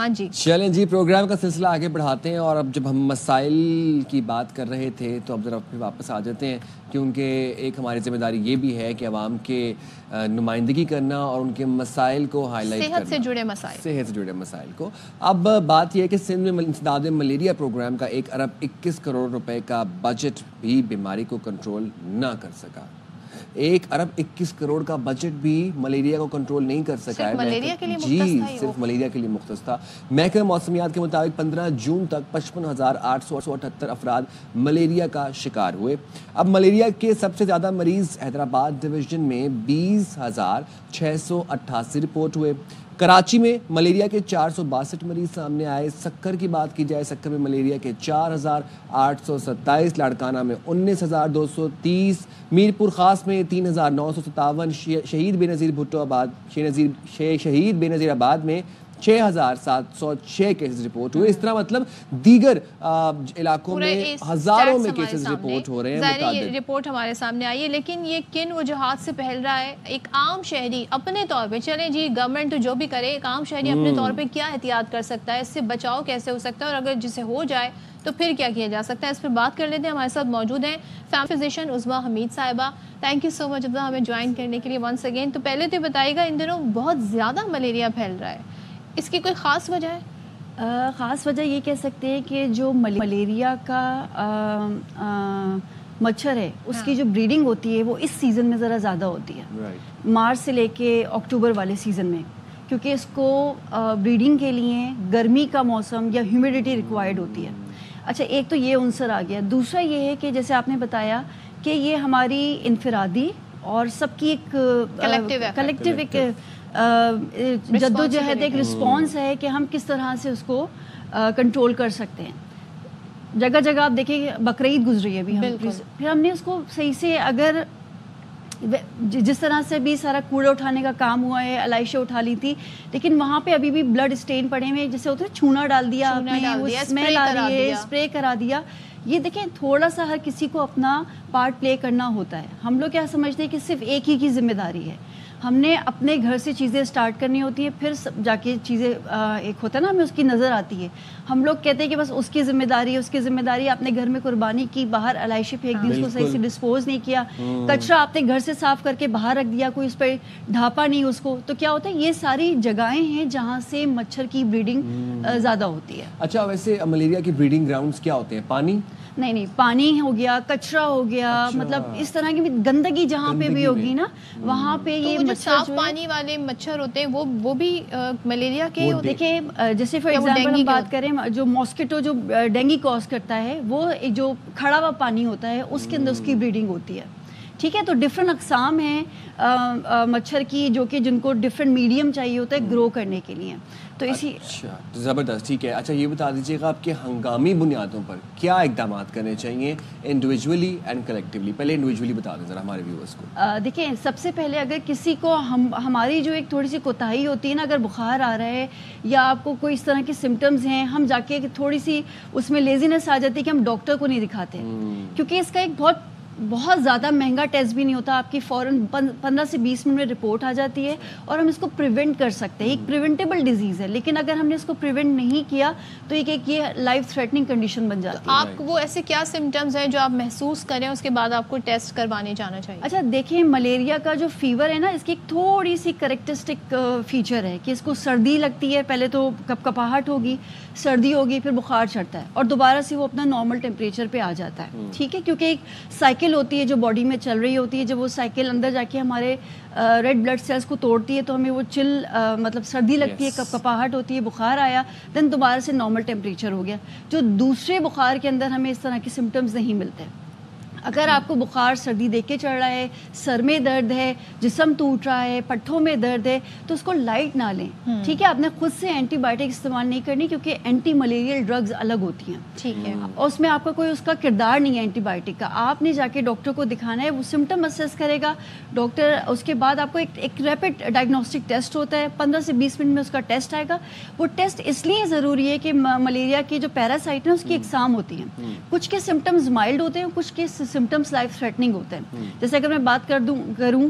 ہاں جی چلیں جی پروگرام کا سلسلہ آگے بڑھاتے ہیں. اور اب جب ہم مسائل کی بات کر رہے تھے تو اب ذرا پھر واپس آ جاتے ہیں, کیونکہ ایک ہماری ذمہ داری یہ بھی ہے کہ عوام کے نمائندگی کرنا اور ان کے مسائل کو ہائی لائٹ کرنا, صحت سے جڑے مسائل کو. اب بات یہ ہے کہ سندھ میں انسداد ملیریا پروگرام کا 1 ارب 21 کروڑ روپے کا بجٹ بھی بیماری کو کنٹرول نہ کر سکا. 1 ارب 21 کروڑ کا بجٹ بھی ملیریا کو کنٹرول نہیں کر سکا ہے. ملیریا کے لیے جی صرف ملیریا کے لیے مختص تھا. محکمہ موسمیات کے مطابق 15 جون تک 55,878 افراد ملیریا کا شکار ہوئے. اب ملیریا کے سب سے زیادہ مریض حیدرآباد ڈویژن میں 20,688 رپورٹ ہوئے. کراچی میں ملیریا کے 462 مریض سامنے آئے. سکر کی بات کی جائے, سکر میں ملیریا کے 4,827, لاڑکانہ میں 19,230, میرپور خاص میں 3,957, شہید بے نظیر بھٹو آباد شہید بے نظیر آباد میں 6,706 کیسز رپورٹ ہوئے. اس طرح مطلب دیگر علاقوں میں ہزاروں میں کیسز رپورٹ ہو رہے ہیں. یہ رپورٹ ہمارے سامنے آئی ہے, لیکن یہ کن وجوہات سے پھیل رہا ہے؟ ایک عام شہری اپنے طور پہ, چلیں جی گورنمنٹ جو بھی کرے, ایک عام شہری اپنے طور پہ کیا احتیاط کر سکتا ہے, اس سے بچاؤ کیسے ہو سکتا ہے, اور اگر جسے ہو جائے تو پھر کیا کیا جا سکتا ہے, اس پہ بات کر لیتے ہیں. ہمارے ساتھ موجود ہیں فیملی فزیشین عظمیٰ حمید صاحبہ. تھینک یو سو مچ عظمیٰ ہمیں جوائن کرنے کے لیے ونس اگین. تو پہلے تو بتائیے گا, ان دنوں بہت زیادہ ملیریا پھیل رہا ہے, اس کی کوئی خاص وجہ ہے؟ خاص وجہ یہ کہہ سکتے ہیں کہ جو ملیریا کا مچھر ہے اس کی جو بریڈنگ ہوتی ہے وہ اس سیزن میں ذرا زیادہ ہوتی ہے, مارچ سے لے کے اکتوبر والے سیزن میں, کیونکہ اس کو بریڈنگ کے لیے گرمی کا موسم یا ہیومیڈیٹی ریکوائرڈ ہوتی ہے. اچھا, ایک تو یہ عنصر آ گیا. دوسرا یہ ہے کہ جیسے آپ نے بتایا کہ یہ ہماری انفرادی اور سب کی ایک کلیکٹیو ایک جدوجہد, ایک رسپانس ہے کہ ہم کس طرح سے اس کو کنٹرول کر سکتے ہیں. جگہ جگہ آپ دیکھیں بقرعید گزری ہے ابھی, پھر ہم نے اس کو صحیح سے, اگر جس طرح سے بھی سارا کوڑا اٹھانے کا کام ہوا ہے, علائشیں اٹھا لی تھی, لیکن وہاں پہ ابھی بھی بلڈ اسٹین پڑے ہوئے, جیسے ہوتا ہے چھونا ڈال دیا, اسمیل آ رہی ہے, اسپرے کرا دیا. یہ دیکھیں تھوڑا سا ہر کسی کو اپنا پارٹ پلے کرنا ہوتا ہے. ہم لوگ کیا سمجھتے ہیں کہ صرف ایک ہی کی ذمہ داری ہے, ہم نے اپنے گھر سے چیزیں سٹارٹ کرنی ہوتی ہیں, پھر جا کے چیزیں ایک ہوتا ہے نا ہمیں اس کی نظر آتی ہے. ہم لوگ کہتے ہیں کہ بس اس کی ذمہ داری ہے, اس کی ذمہ داری. اپنے گھر میں قربانی کی, باہر علائشی پھینک دی, اس کو صحیح سے ڈسپوز نہیں کیا, کچرا آپ نے گھر سے صاف کر کے باہر رکھ دیا, کوئی اس پہ ڈھانپا نہیں اس کو, تو کیا ہوتا ہے یہ ساری جگہیں ہیں جہاں سے مچھر کی بریڈنگ زیادہ ہوتی ہے. اچھا, ویسے ملیریا کی بریڈنگ گراؤنڈز کیا ہوتے ہیں؟ پانی نہیں, پانی ہو گیا, کچرا ہو گیا, مطلب اس طرح کی گندگی جہاں پہ بھی ہوگی نا وہاں پہ یہ صاف پانی والے مچھر ہوتے ہیں وہ بھی ملیریا کے. دیکھیں جیسے فار ایگزامپل ہم بات کریں جو ماسکیٹو جو ڈینگی کاز کرتا ہے, وہ جو کھڑا ہوا پانی ہوتا ہے اس کے اندر اس کی بریڈنگ ہوتی ہے. ٹھیک ہے, تو ڈفرینٹ اقسام ہیں مچھر کی, جو کہ جن کو ڈفرینٹ میڈیم چاہیے ہوتا ہے گرو کرنے کے لیے. تو اسی اچھا زبردست, ٹھیک ہے. اچھا, یہ بتا دیجیے گا آپ کے ہنگامی بنیادوں پر کیا اقدامات کرنے چاہیے انڈیویجولی اینڈ کلیکٹیولی؟ پہلے انڈیویجولی بتا دیں ذرا ہمارے ویورز کو. دیکھیں سب سے پہلے اگر کسی کو ہماری جو ایک تھوڑی سی کوتاہی ہوتی ہے نا, اگر بخار آ رہا ہے یا آپ کو کوئی اس طرح کے سمٹمز ہیں, ہم جا کے تھوڑی سی اس میں لیزینس آ جاتی ہے کہ ہم ڈاکٹر کو نہیں دکھاتے, کیونکہ اس کا ایک بہت زیادہ مہنگا ٹیسٹ بھی نہیں ہوتا. آپ کی فوراً 15 سے 20 منٹ میں رپورٹ آ جاتی ہے اور ہم اس کو پریونٹ کر سکتے ہیں. ایک پریونٹیبل ڈیزیز ہے, لیکن اگر ہم نے اس کو پریونٹ نہیں کیا تو ایک یہ لائف تھریٹنگ کنڈیشن بن جاتی ہے. آپ کو وہ ایسے کیا سمٹمز ہیں جو آپ محسوس کریں اس کے بعد آپ کو ٹیسٹ کروانے جانا چاہیے؟ اچھا دیکھیں, ملیریا کا جو فیور ہے نا, اس کی ایک تھوڑی سی کریکٹرسٹک فیچر ہے کہ اس کو سردی لگتی ہے, پہلے تو کپکپاہٹ ہوگی, سردی ہوگی, پھر بخار چڑھتا ہے اور دوبارہ سے وہ اپنا نارمل ٹیمپریچر پہ آ جاتا ہے. ٹھیک ہے, کیونکہ ایک سائیکل ہوتی ہے جو باڈی میں چل رہی ہوتی ہے. جب وہ سائیکل اندر جا کے ہمارے ریڈ بلڈ سیلز کو توڑتی ہے تو ہمیں وہ مطلب سردی لگتی ہے, کپکپاہٹ ہوتی ہے, بخار آیا, دین دوبارہ سے نارمل ٹیمپریچر ہو گیا. جو دوسرے بخار کے اندر ہمیں اس طرح کے سمٹمز نہیں ملتے. اگر آپ کو بخار سردی دیکھ کے چڑھ رہا ہے, سر میں درد ہے, جسم ٹوٹ رہا ہے, پٹھوں میں درد ہے, تو اس کو لائٹ نہ لیں. ٹھیک ہے, آپ نے خود سے اینٹی بایوٹک استعمال نہیں کرنی, کیونکہ اینٹی ملیریل ڈرگز الگ ہوتی ہیں. ٹھیک ہے, اور اس میں آپ کا کوئی اس کا کردار نہیں ہے اینٹی بایوٹک کا. آپ نے جا کے ڈاکٹر کو دکھانا ہے, وہ سمٹم اسیس کرے گا ڈاکٹر. اس کے بعد آپ کو ایک ریپڈ ڈائگنوسٹک ٹیسٹ ہوتا ہے, 15 سے 20 منٹ میں اس کا ٹیسٹ آئے گا. وہ ٹیسٹ اس لیے ضروری ہے کہ ملیریا کی جو پیراسائٹ ہیں اس کی اقسام ہوتی ہیں. کچھ کے سمٹمز مائلڈ ہوتے ہیں, کچھ کے سمٹمز لائف تھریٹننگ ہوتے ہیں. جیسے اگر میں بات کروں